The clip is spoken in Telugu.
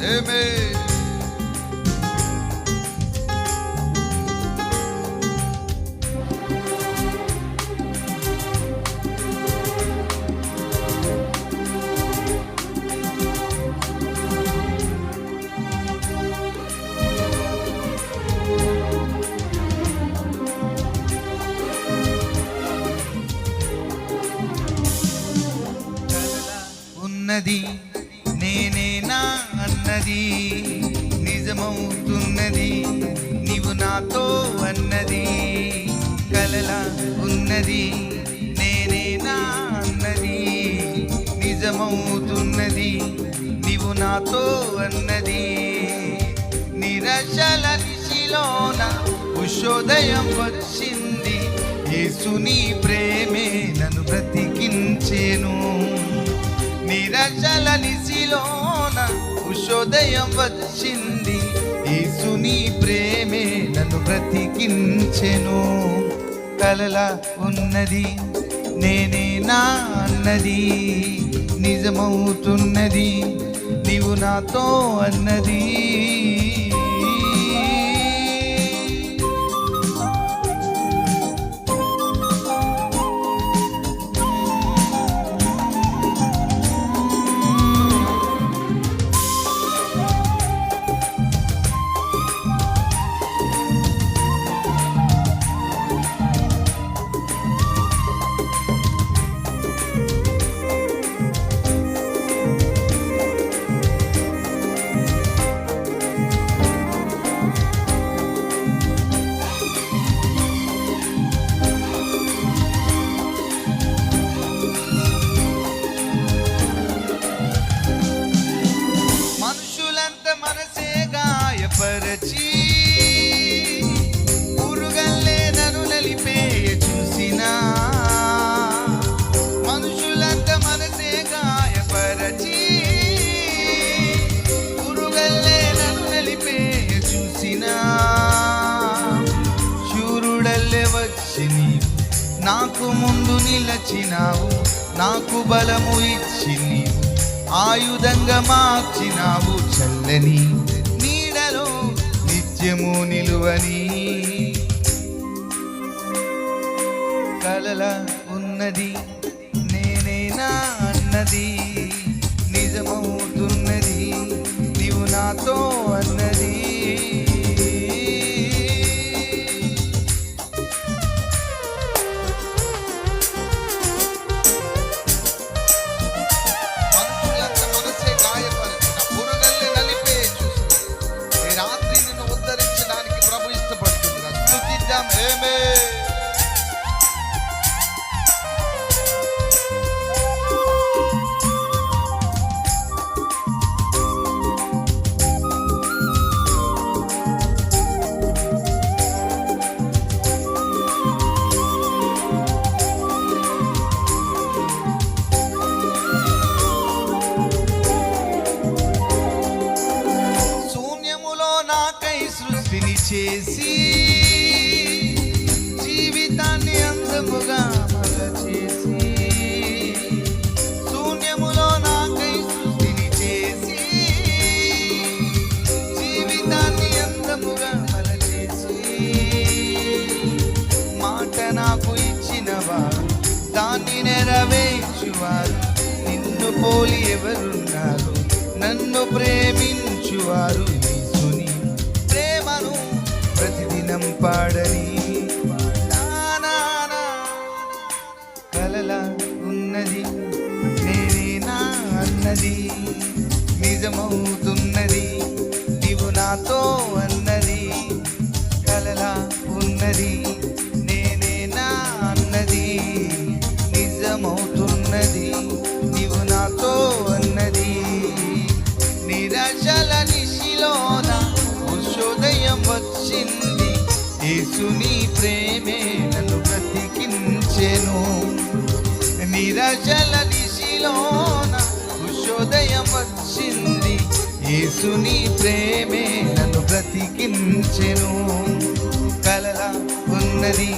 ఆమేన్. ఉన్నది నేనేనా అన్నది నిజమవుతున్నది నీవు నాతో అన్నది. కలలా ఉన్నది నేనేనా అన్నది నిజమవుతున్నది నీవు నాతో అన్నది. నిరాశల నిశిలోన ఉషోదయం వచ్చింది, యేసుని ప్రేమే నన్ను బ్రతికించెను. నిరాశల నిశిలోన ఉషోదయం వచ్చింది, యేసుని ప్రేమే నన్ను బ్రతికించెను. కలలా ఉన్నది నేనేనా అన్నది నిజమవుతున్నది నీవు నాతో అన్నది. పరచి పురుగల్లే నన్ను నలిపే చూసినా, మనుషులంత మనసే గాయపరచి పురుగల్లే నన్ను నలిపే చూసినా, శూరుడల్లే వచ్చి నీవు నాకు ముందు నిలచినావు, నాకు బలము ఇచ్చి నీవు ఆయుధంగా మార్చినావు. చల్లని నిత్యము నిలువని కలలా ఉన్నది నేనేనా అన్నది నిజమవుతున్నది నీవు నాతో అన్నది. సృష్టిని చేసి జీవితాన్ని అందముగా మలచేసి, శూన్యములో నాకై సృష్టిని చేసి జీవితాన్ని అందముగా మలచేసి, మాట నాకు ఇచ్చినవారు దాన్ని నెరవేర్చువారు, నిన్ను పోలి ఎవరున్నారు నన్ను ప్రేమించువారు. ప్రతిదినం పాడని కలలా ఉన్నది నేనేనా అన్నది నిజమవుతున్నది నీవు నాతో అన్నది. కలలా ఉన్నది నేనేనా అన్నది నిజమవుతున్నది నీవు నాతో అన్నది. నిరాశల నిశిలోన ఉషోదయం వచ్చింది, యేసుని ప్రేమే నన్ను బ్రతికించెను. నిరాశల నిశిలోన ఉషోదయం వచ్చింది, యేసుని ప్రేమే నన్ను బ్రతికించెను. కలలా ఉన్నది